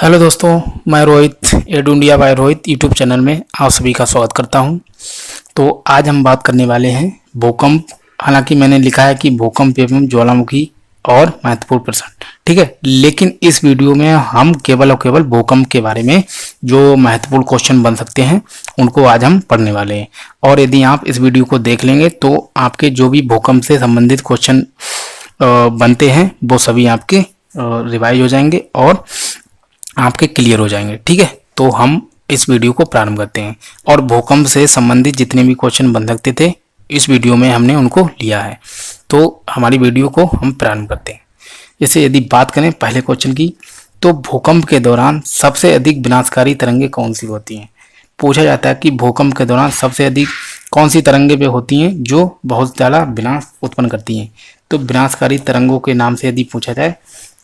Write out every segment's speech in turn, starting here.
Hello दोस्तों, मैं Rohit edu India by Rohit YouTube channel में आप सभी का स्वागत करता हूं। तो आज हम बात करने वाले हैं भूकंप। हालांकि मैंने लिखा है कि भूकंप एवं ज्वालामुखी और महत्वपूर्ण प्रश्न, ठीक है, लेकिन इस वीडियो में हम केवल और केवल भूकंप के बारे में जो महत्वपूर्ण क्वेश्चन बन सकते हैं उनको आज हम पढ़ने वाले हैं। और यदि आप इस वीडियो को देख लेंगे तो आपके जो भी भूकंप से संबंधित क्वेश्चन बनते हैं वो सभी आपके रिवाइज हो जाएंगे और आपके क्लियर हो जाएंगे। ठीक है, तो हम इस वीडियो को प्रारंभ करते हैं। और भूकंप से संबंधित जितने भी क्वेश्चन बन सकते थे इस वीडियो में हमने उनको लिया है, तो हमारी वीडियो को हम प्रारंभ करते हैं। जैसे यदि बात करें पहले क्वेश्चन की, तो भूकंप के दौरान सबसे अधिक विनाशकारी तरंगे कौन सी होती हैं। पूछा जाता है कि भूकंप के दौरान सबसे अधिक कौन सी तरंगे पे होती हैं जो बहुत ज़्यादा विनाश उत्पन्न करती हैं। तो विनाशकारी तरंगों के नाम से यदि पूछा जाए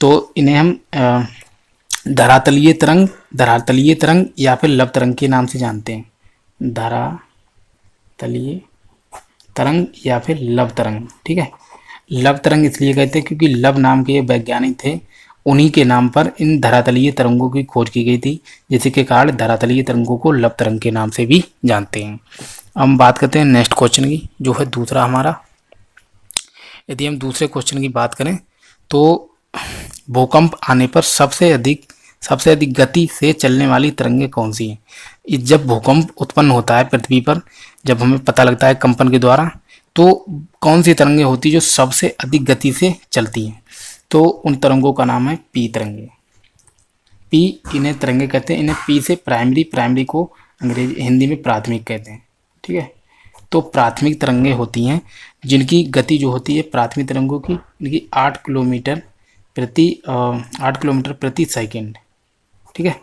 तो इन्हें हम धरातलीय तरंग या फिर लव तरंग के नाम से जानते हैं। धरातलीय तरंग या फिर लव तरंग, ठीक है। लव तरंग इसलिए कहते हैं क्योंकि लव नाम के वैज्ञानिक थे, उन्हीं के नाम पर इन धरातलीय तरंगों की खोज की गई थी, जिसके कारण धरातलीय तरंगों को लव तरंग के नाम से भी जानते हैं। हम बात करते हैं नेक्स्ट क्वेश्चन की, जो है दूसरा हमारा। यदि हम दूसरे क्वेश्चन की बात करें तो भूकंप आने पर सबसे अधिक गति से चलने वाली तरंगें कौन सी हैं। जब भूकंप उत्पन्न होता है पृथ्वी पर, जब हमें पता लगता है कंपन के द्वारा, तो कौन सी तरंगें होती हैं जो सबसे अधिक गति से चलती हैं। तो उन तरंगों का नाम है पी तरंगे। पी इन्हें तरंगे कहते हैं। इन्हें पी से प्राइमरी को हिंदी में प्राथमिक कहते हैं, ठीक है। तो प्राथमिक तरंगें होती हैं जिनकी गति जो होती है प्राथमिक तरंगों की, इनकी 8 किलोमीटर प्रति सेकंड, ठीक है।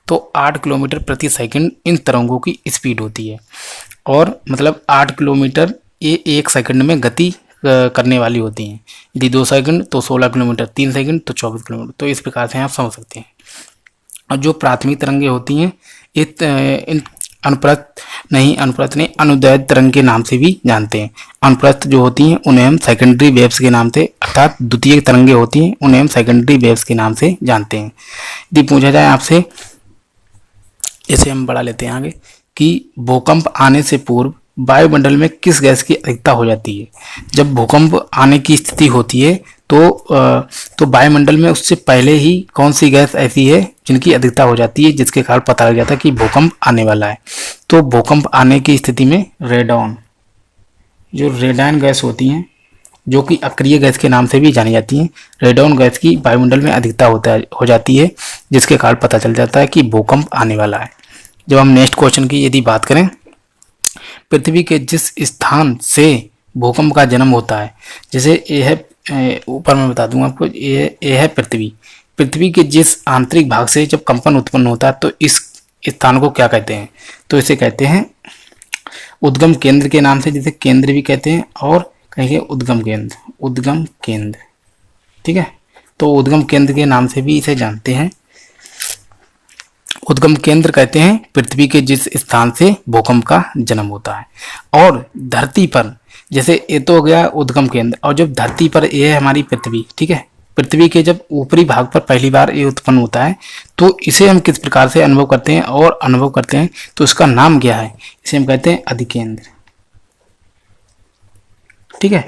तो 8 किलोमीटर प्रति सेकंड इन तरंगों की स्पीड होती है। और मतलब 8 किलोमीटर ये 1 सेकंड में गति करने वाली होती हैं। यदि 2 सेकंड तो 16 किलोमीटर, 3 सेकंड तो 24 किलोमीटर। तो इस प्रकार से आप समझ सकते हैं। और जो प्राथमिक तरंगें होती हैं इन अनुप्रस्थ नहीं अनुदैर्ध्य तरंग के नाम से भी जानते हैं। अनुप्रस्थ जो होती हैं उन्हें हम सेकेंडरी वेव्स के नाम से, अर्थात द्वितीय तरंगें होती हैं उन्हें हम सेकेंडरी वेव्स के नाम से जानते हैं। यदि पूछा जाए आपसे, इसे हम बढ़ा लेते हैं आगे, कि भूकंप आने से पूर्व वायुमंडल में किस गैस की अधिकता हो जाती है। जब भूकंप आने की स्थिति होती है तो वायुमंडल में उससे पहले ही कौन सी गैस ऐसी है जिनकी अधिकता हो जाती है, जिसके कारण पता लग जाता है कि भूकंप आने वाला है। तो भूकंप आने की स्थिति में रेडॉन गैस होती हैं, जो कि अक्रिय गैस के नाम से भी जानी जाती हैं। रेडॉन गैस की वायुमंडल में अधिकता हो जाती है, जिसके कारण पता चल जाता है कि भूकंप आने वाला है। जब हम नेक्स्ट क्वेश्चन की यदि बात करें, पृथ्वी के जिस स्थान से भूकंप का जन्म होता है, जैसे ये है, ऊपर मैं बता दूंगा आपको, ये है पृथ्वी के जिस आंतरिक भाग से जब कंपन उत्पन्न होता है तो इस स्थान को क्या कहते हैं। तो इसे कहते हैं उद्गम केंद्र के नाम से, जिसे केंद्र भी कहते हैं और कहेंगे उद्गम केंद्र, ठीक है। तो उद्गम केंद्र के नाम से भी इसे जानते हैं। उद्गम केंद्र कहते हैं पृथ्वी के जिस स्थान से भूकंप का जन्म होता है। और धरती पर, जैसे ये तो हो गया उद्गम केंद्र, और जब धरती पर ये है हमारी पृथ्वी, ठीक है, पृथ्वी के जब ऊपरी भाग पर पहली बार ये उत्पन्न होता है तो इसे हम किस प्रकार से अनुभव करते हैं तो इसका नाम क्या है, इसे हम कहते हैं अधिकेंद्र, ठीक है।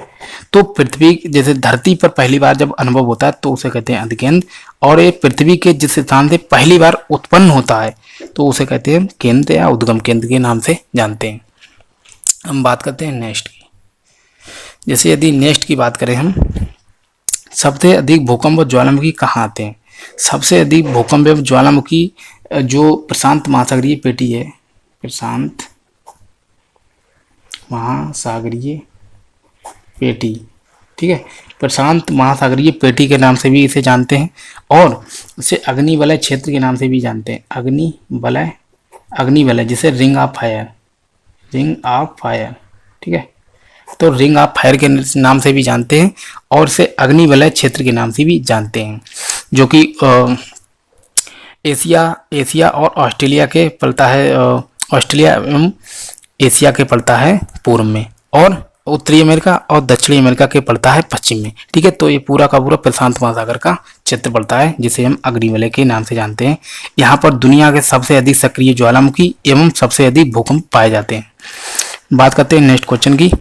तो पृथ्वी जैसे धरती पर पहली बार जब अनुभव होता है तो उसे कहते हैं अधिकेंद्र, और ये पृथ्वी के जिस स्थान से पहली बार उत्पन्न होता है तो उसे कहते हैं केंद्र या उद्गम केंद्र के नाम से जानते हैं। हम बात करते हैं नेक्स्ट की। जैसे यदि नेक्स्ट की बात करें हम, सबसे अधिक भूकंप और ज्वालामुखी कहाँ आते हैं। सबसे अधिक भूकंप एवं ज्वालामुखी जो प्रशांत महासागरीय पेटी है, प्रशांत महासागरीय पेटी, ठीक है, प्रशांत महासागरीय पेटी के नाम से भी इसे जानते हैं, और इसे अग्निवलय क्षेत्र के नाम से भी जानते हैं। अग्निवलय जिसे रिंग ऑफ फायर, ठीक है। तो रिंग ऑफ फायर के नाम से भी जानते हैं और इसे अग्निवलय क्षेत्र के नाम से भी जानते हैं, जो कि एशिया और ऑस्ट्रेलिया के पड़ता है। ऑस्ट्रेलिया एवं एशिया के पड़ता है पूर्व में, और उत्तरी अमेरिका और दक्षिणी अमेरिका के पड़ता है पश्चिम में। ठीक है, तो ये पूरा का पूरा प्रशांत महासागर का क्षेत्र पड़ता है, जिसे हम अग्निवलय के नाम से जानते हैं। यहाँ पर दुनिया के सबसे अधिक सक्रिय ज्वालामुखी एवं सबसे अधिक भूकंप पाए जाते हैं। बात करते हैं नेक्स्ट क्वेश्चन की।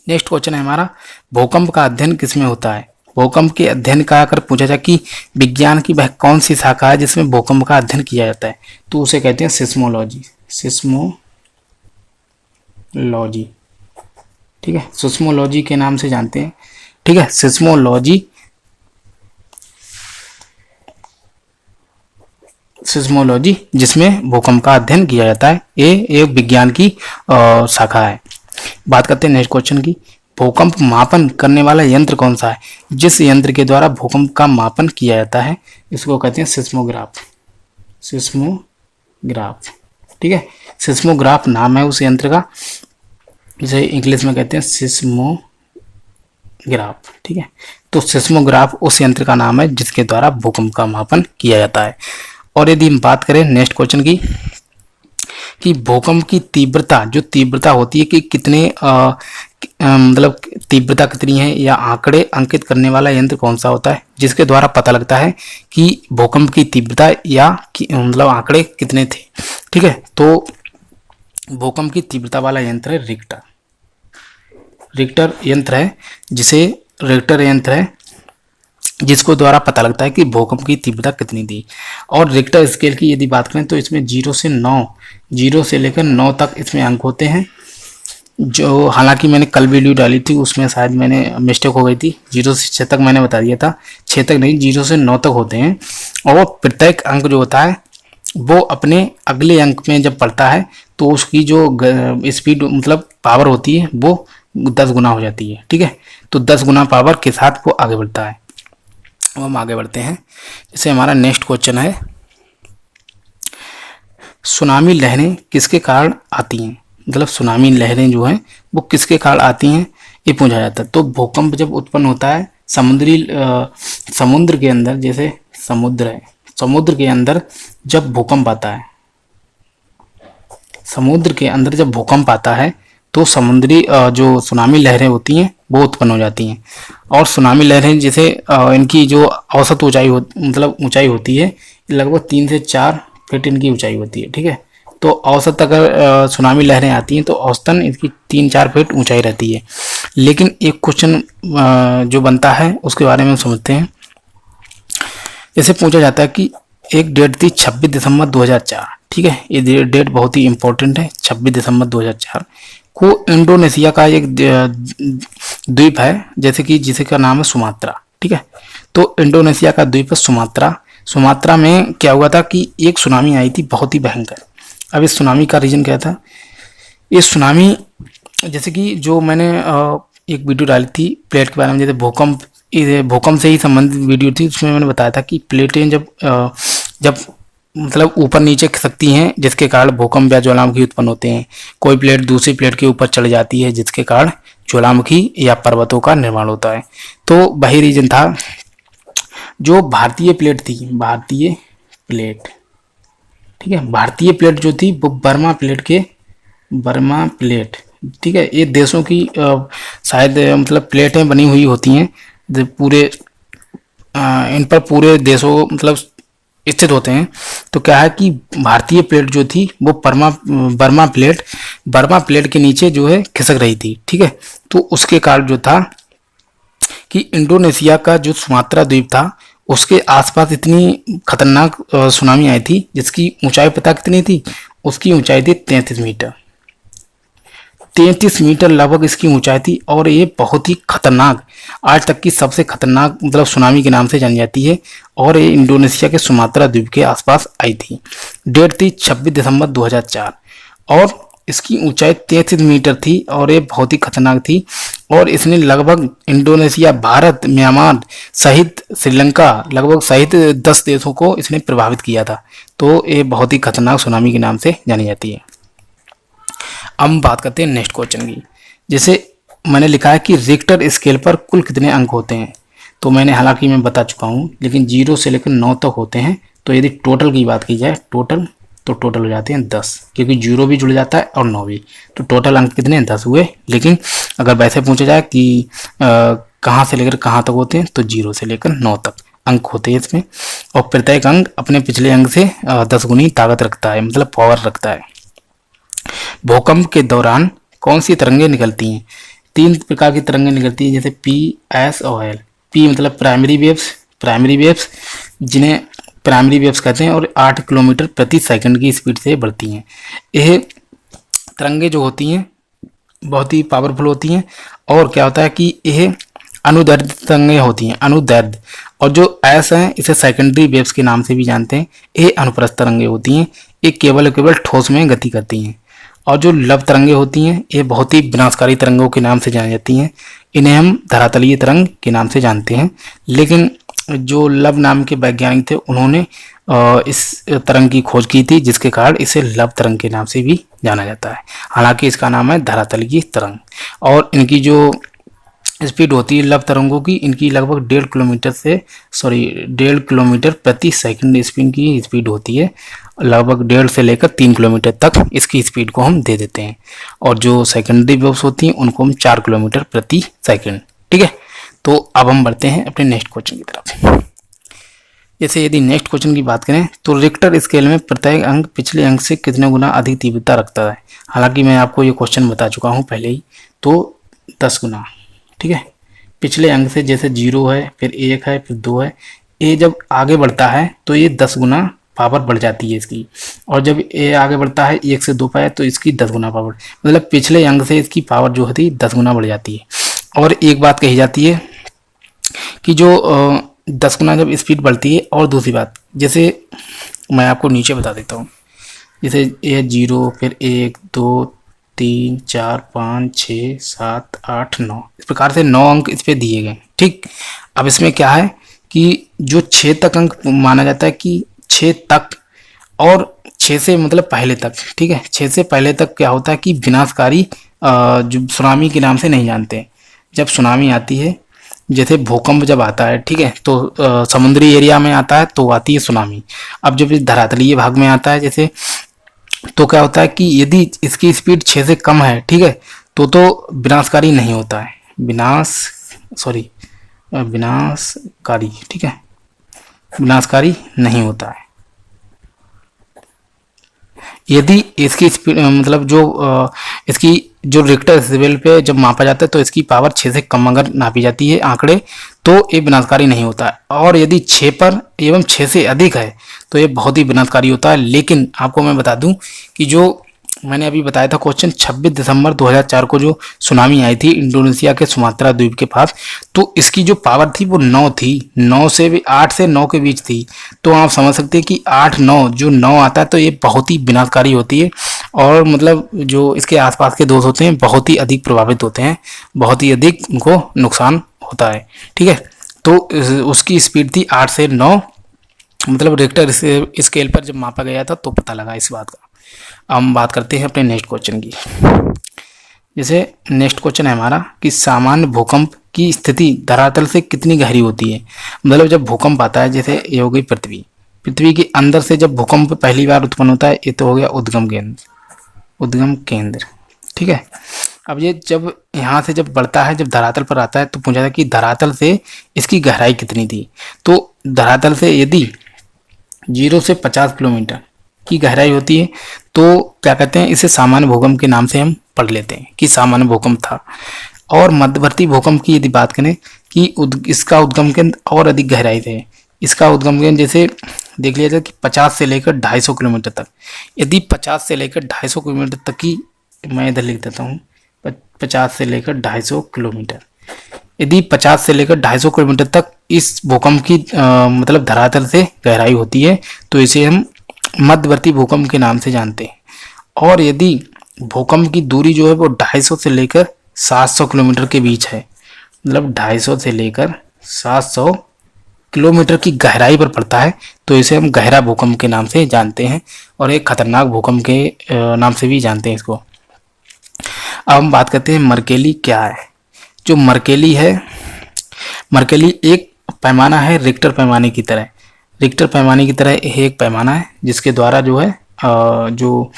नेक्स्ट क्वेश्चन है हमारा, भूकंप का अध्ययन किसमें होता है? भूकंप के अध्ययन का अगर पूछा जाए कि विज्ञान की वह कौन सी शाखा है जिसमें भूकंप का अध्ययन किया जाता है, तो उसे कहते हैं सिस्मोलॉजी। सिस्मोलॉजी, ठीक है, सिस्मोलॉजी के नाम से जानते हैं। ठीक है, सिस्मोलॉजी जिसमें भूकंप का अध्ययन किया जाता है, ये एक विज्ञान की शाखा है। बात करते हैं नेक्स्ट क्वेश्चन की। भूकंप मापन करने वाला यंत्र कौन सा है? जिस यंत्र के द्वारा भूकंप का मापन किया जाता है इसको कहते हैं सिस्मोग्राफ। सिस्मोग्राफ, ठीक है, सिस्मोग्राफ नाम है उस यंत्र का, जिसे इंग्लिश में कहते हैं सिस्मोग्राफ। ठीक है, तो सिस्मोग्राफ उस यंत्र का नाम है जिसके द्वारा भूकंप का मापन किया जाता है। और यदि हम बात करें नेक्स्ट क्वेश्चन की कि भूकंप की तीव्रता, जो तीव्रता होती है कि कितने मतलब तीव्रता कितनी है, या आंकड़े अंकित करने वाला यंत्र कौन सा होता है जिसके द्वारा पता लगता है कि भूकंप की तीव्रता या मतलब आंकड़े कितने थे? ठीक है, तो भूकंप की तीव्रता वाला यंत्र है रिक्टर। रिक्टर यंत्र है जिसको द्वारा पता लगता है कि भूकंप की तीव्रता कितनी थी। और रिक्टर स्केल की यदि बात करें तो इसमें 0 से लेकर 9 तक इसमें अंक होते हैं। जो हालांकि मैंने कल वीडियो डाली थी उसमें शायद मैंने मिस्टेक हो गई थी, 0 से 6 तक मैंने बता दिया था, 6 तक नहीं, 0 से 9 तक होते हैं। और प्रत्येक अंक जो होता है वो अपने अगले अंक में जब पढ़ता है तो उसकी जो स्पीड मतलब पावर होती है वो 10 गुना हो जाती है। ठीक है, तो 10 गुना पावर के साथ वो आगे बढ़ता है। अब हम आगे बढ़ते हैं। जैसे हमारा नेक्स्ट क्वेश्चन है, सुनामी लहरें किसके कारण आती हैं? मतलब सुनामी लहरें जो हैं वो किसके कारण आती हैं, ये पूछा जाता है। तो भूकंप जब उत्पन्न होता है समुद्र के अंदर, जैसे समुद्र है, समुद्र के अंदर जब भूकंप आता है, समुद्र के अंदर जब भूकंप आता है तो समुद्री जो सुनामी लहरें होती हैं वो उत्पन्न हो जाती हैं। और सुनामी लहरें जैसे इनकी जो औसत ऊंचाई मतलब ऊंचाई होती है लगभग 3 से 4 फीट इनकी ऊंचाई होती है। ठीक है, तो औसत अगर सुनामी लहरें आती हैं तो औसतन इसकी 3-4 फीट ऊंचाई रहती है। लेकिन एक क्वेश्चन जो बनता है उसके बारे में हम समझते हैं। जैसे पूछा जाता है कि एक डेट थी 26 दिसंबर 2004। ठीक है, ये डेट बहुत ही इंपॉर्टेंट है। 26 दिसंबर 2004 को इंडोनेशिया का एक द्वीप है, जैसे कि जिसे का नाम है सुमात्रा। ठीक है, तो इंडोनेशिया का द्वीप है सुमात्रा में क्या हुआ था कि एक सुनामी आई थी बहुत ही भयंकर। अब इस सुनामी का रीजन क्या था? इस सुनामी जैसे कि जो मैंने एक वीडियो डाली थी प्लेट के बारे में, जैसे भूकंप से ही संबंधित वीडियो थी, उसमें मैंने बताया था कि प्लेटें जब मतलब ऊपर नीचे खिसकती हैं जिसके कारण भूकंप या ज्वालामुखी उत्पन्न होते हैं। कोई प्लेट दूसरी प्लेट के ऊपर चढ़ जाती है जिसके कारण ज्वालामुखी या पर्वतों का निर्माण होता है। तो वही रीजन था। जो भारतीय प्लेट थी, भारतीय प्लेट, ठीक है, भारतीय प्लेट जो थी वो बर्मा प्लेट, ठीक है, ये देशों की शायद मतलब प्लेटें बनी हुई होती हैं पूरे इन पर पूरे देशों मतलब स्थित होते हैं। तो क्या है कि भारतीय प्लेट जो थी वो बर्मा प्लेट के नीचे जो है खिसक रही थी। ठीक है, तो उसके कारण जो था कि इंडोनेशिया का जो सुमात्रा द्वीप था उसके आसपास इतनी खतरनाक सुनामी आई थी जिसकी ऊंचाई पता कितनी थी? उसकी ऊंचाई थी 33 मीटर। 33 मीटर लगभग इसकी ऊंचाई थी और ये बहुत ही खतरनाक, आज तक की सबसे खतरनाक मतलब सुनामी के नाम से जानी जाती है। और ये इंडोनेशिया के सुमात्रा द्वीप के आसपास आई थी। डेट थी 26 दिसंबर 2004 और इसकी ऊंचाई 33 मीटर थी और ये बहुत ही खतरनाक थी। और इसने लगभग इंडोनेशिया, भारत, म्यांमार सहित श्रीलंका लगभग सहित 10 देशों को इसने प्रभावित किया था। तो ये बहुत ही खतरनाक सुनामी के नाम से जानी जाती है। अब हम बात करते हैं नेक्स्ट क्वेश्चन की। जैसे मैंने लिखा है कि रिक्टर स्केल पर कुल कितने अंक होते हैं? तो मैंने हालांकि मैं बता चुका हूँ, लेकिन 0 से लेकर 9 तक होते हैं। तो यदि टोटल की बात की जाए, टोटल तो टोटल हो जाते हैं 10, क्योंकि 0 भी जुड़ जाता है और 9 भी, तो टोटल अंक कितने 10 हुए। लेकिन अगर वैसे पूछा जाए कि कहाँ से लेकर कहाँ तक होते हैं, तो 0 से लेकर 9 तक अंक होते हैं इसमें, और प्रत्येक अंक अपने पिछले अंक से 10 गुनी ताकत रखता है, मतलब पावर रखता है। भूकंप के दौरान कौन सी तरंगें निकलती हैं? 3 प्रकार की तरंगें निकलती हैं, जैसे पी, एस और एल। पी मतलब प्राइमरी वेव्स जिन्हें प्राइमरी वेव्स कहते हैं, और 8 किलोमीटर प्रति सेकंड की स्पीड से बढ़ती हैं। यह तरंगें जो होती हैं बहुत ही पावरफुल होती हैं, और क्या होता है कि यह अनुदैर्ध्य तरंगें होती हैं, अनुदैर्ध्य। और जो एस हैं इसे सेकेंडरी वेव्स के नाम से भी जानते हैं। ये अनुप्रस्थ तरंगें होती हैं, ये केवल ठोस में गति करती हैं। और जो लव तरंगें होती हैं ये बहुत ही विनाशकारी तरंगों के नाम से जानी जाती हैं, इन्हें हम धरातलीय तरंग के नाम से जानते हैं। लेकिन जो लव नाम के वैज्ञानिक थे उन्होंने इस तरंग की खोज की थी, जिसके कारण इसे लव तरंग के नाम से भी जाना जाता है। हालांकि इसका नाम है धरातलीय तरंग। और इनकी जो स्पीड होती है लव तरंगों की, इनकी लगभग 1.5 किलोमीटर प्रति सेकंड स्पिन की स्पीड होती है। लगभग 1.5 से लेकर 3 किलोमीटर तक इसकी स्पीड को हम दे देते हैं। और जो सेकेंडरी वेव्स होती हैं उनको हम 4 किलोमीटर प्रति सेकंड। ठीक है, तो अब हम बढ़ते हैं अपने नेक्स्ट क्वेश्चन की तरफ। जैसे यदि नेक्स्ट क्वेश्चन की बात करें तो रिक्टर स्केल में प्रत्येक अंक पिछले अंक से कितने गुना अधिक तीव्रता रखता है? हालांकि मैं आपको ये क्वेश्चन बता चुका हूँ पहले ही, तो 10 गुना। ठीक है, पिछले अंक से, जैसे 0 है, फिर 1 है, फिर 2 है, ये जब आगे बढ़ता है तो ये 10 गुना पावर बढ़ जाती है इसकी। और जब ये आगे बढ़ता है 1 से 2 पे तो इसकी 10 गुना पावर, मतलब पिछले अंक से इसकी पावर जो होती है 10 गुना बढ़ जाती है। और एक बात कही जाती है कि जो 10 गुना जब स्पीड बढ़ती है, और दूसरी बात, जैसे मैं आपको नीचे बता देता हूँ, जैसे ये 0, फिर 1, 2, 3, 4, 5, 6, 7, 8, 9, इस प्रकार से 9 अंक इस पे दिए गए। ठीक, अब इसमें क्या है कि जो 6 तक अंक माना जाता है कि 6 तक, और 6 से मतलब पहले तक। ठीक है, 6 से पहले तक क्या होता है कि विनाशकारी जो सुनामी के नाम से नहीं जानते। जब सुनामी आती है, जैसे भूकंप जब आता है, ठीक है, तो समुद्री एरिया में आता है तो आती है सुनामी। अब जब इस धरातलीय भाग में आता है जैसे, तो क्या होता है कि यदि इसकी स्पीड 6 से कम है, ठीक है, तो विनाशकारी नहीं होता है, विनाशकारी, ठीक है, विनाशकारी नहीं होता है। यदि इसकी स्पीड मतलब इसकी जो रिक्टर स्केल पे जब मापा जाता है तो इसकी पावर 6 से कम अगर नापी जाती है आंकड़े, तो ये विनाशकारी नहीं होता है। और यदि 6 पर एवं 6 से अधिक है तो ये बहुत ही विनाशकारी होता है। लेकिन आपको मैं बता दूं कि जो मैंने अभी बताया था क्वेश्चन, 26 दिसंबर 2004 को जो सुनामी आई थी इंडोनेशिया के सुमात्रा द्वीप के पास, तो इसकी जो पावर थी वो 9 थी, 8 से 9 के बीच थी। तो आप समझ सकते हैं कि 8, 9, जो 9 आता है तो ये बहुत ही विनाशकारी होती है। और मतलब जो इसके आसपास के दोस्त होते हैं बहुत ही अधिक प्रभावित होते हैं, बहुत ही अधिक उनको नुकसान होता है। ठीक है, तो उसकी स्पीड थी 8 से 9, मतलब रिक्टर स्केल पर जब मापा गया था तो पता लगा इस बात का। अब हम बात करते हैं अपने नेक्स्ट क्वेश्चन की। जैसे नेक्स्ट क्वेश्चन है हमारा कि सामान्य भूकंप की स्थिति धरातल से कितनी गहरी होती है? मतलब जब भूकंप आता है, जैसे ये हो गई पृथ्वी के अंदर से जब भूकंप पहली बार उत्पन्न होता है, ये तो हो गया उद्गम केंद्र। ठीक है, अब ये जब यहाँ से जब बढ़ता है, जब धरातल पर आता है, तो पूछा था कि धरातल से इसकी गहराई कितनी थी। तो धरातल से यदि 0 से 50 किलोमीटर की गहराई होती है तो क्या कहते हैं, इसे सामान्य भूकंप के नाम से हम पढ़ लेते हैं कि सामान्य भूकंप था। और मध्यवर्ती भूकंप की यदि बात करें कि इसका उद्गम केंद्र और अधिक गहराई से, इसका उद्गम केंद्र जैसे देख लिया जाए कि 50 से लेकर 250 किलोमीटर तक। यदि 50 से लेकर 250 किलोमीटर तक की, मैं इधर लिख देता हूँ, 50 से लेकर 250 किलोमीटर, यदि 50 से लेकर 250 किलोमीटर तक इस भूकंप की मतलब धरातल से गहराई होती है तो इसे हम मध्यवर्ती भूकंप के नाम से जानते हैं। और यदि भूकंप की दूरी जो है वो 250 से लेकर 700 किलोमीटर के बीच है, मतलब 250 से लेकर 700 किलोमीटर की गहराई पर पड़ता है, तो इसे हम गहरा भूकंप के नाम से जानते हैं और एक खतरनाक भूकंप के नाम से भी जानते हैं इसको। अब हम बात करते हैं मर्केली क्या है। जो मर्केली है, मर्केली एक पैमाना है रिक्टर पैमाने की तरह। रिक्टर पैमाने की तरह एक पैमाना है जिसके द्वारा जो है जो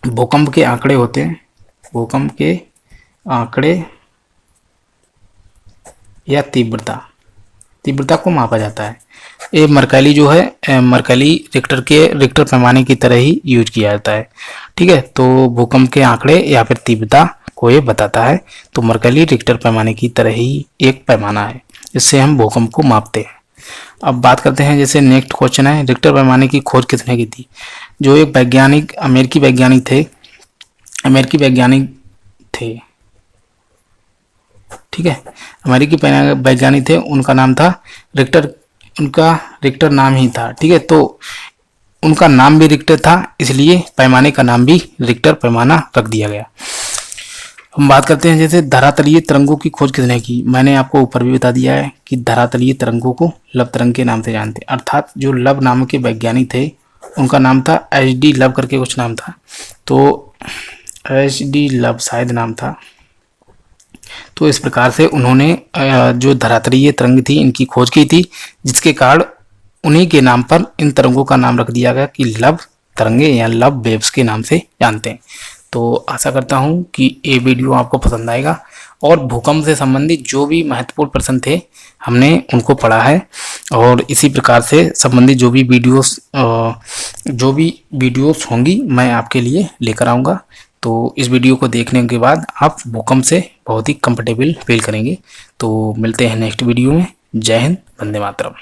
भूकंप के आंकड़े होते हैं, भूकंप के आंकड़े या तीव्रता को मापा जाता है। ये मरकली जो है, मरकली रिक्टर पैमाने की तरह ही यूज किया जाता है। ठीक है, तो भूकंप के आंकड़े या फिर तीव्रता को ये बताता है। तो मरकली रिक्टर पैमाने की तरह ही एक पैमाना है, इससे हम भूकंप को मापते हैं। अब बात करते हैं, जैसे नेक्स्ट क्वेश्चन है, रिक्टर पैमाने की खोज किसने की थी? जो एक वैज्ञानिक अमेरिकी वैज्ञानिक थे। ठीक है, अमेरिकी वैज्ञानिक थे, उनका नाम था रिक्टर। उनका रिक्टर नाम ही था। ठीक है, तो उनका नाम भी रिक्टर था, इसलिए पैमाने का नाम भी रिक्टर पैमाना रख दिया गया। हम बात करते हैं, जैसे धरातलीय तरंगों की खोज किसने की? मैंने आपको ऊपर भी बता दिया है कि धरातलीय तरंगों को लब तरंग के नाम से जानते हैं। अर्थात जो लब नाम के वैज्ञानिक थे, उनका नाम था HD लब करके कुछ नाम था। तो HD लब शायद नाम था। तो इस प्रकार से उन्होंने जो धरातलीय तरंग थी, इनकी खोज की थी, जिसके कारण उन्हीं के नाम पर इन तरंगों का नाम रख दिया गया कि लब तरंगे या लब वेव्स के नाम से जानते हैं। तो आशा करता हूं कि ये वीडियो आपको पसंद आएगा और भूकंप से संबंधित जो भी महत्वपूर्ण प्रश्न थे, हमने उनको पढ़ा है। और इसी प्रकार से संबंधित जो भी वीडियोस होंगी, मैं आपके लिए लेकर आऊँगा। तो इस वीडियो को देखने के बाद आप भूकंप से बहुत ही कंफर्टेबल फील करेंगे। तो मिलते हैं नेक्स्ट वीडियो में। जय हिंद, वंदे मातरम।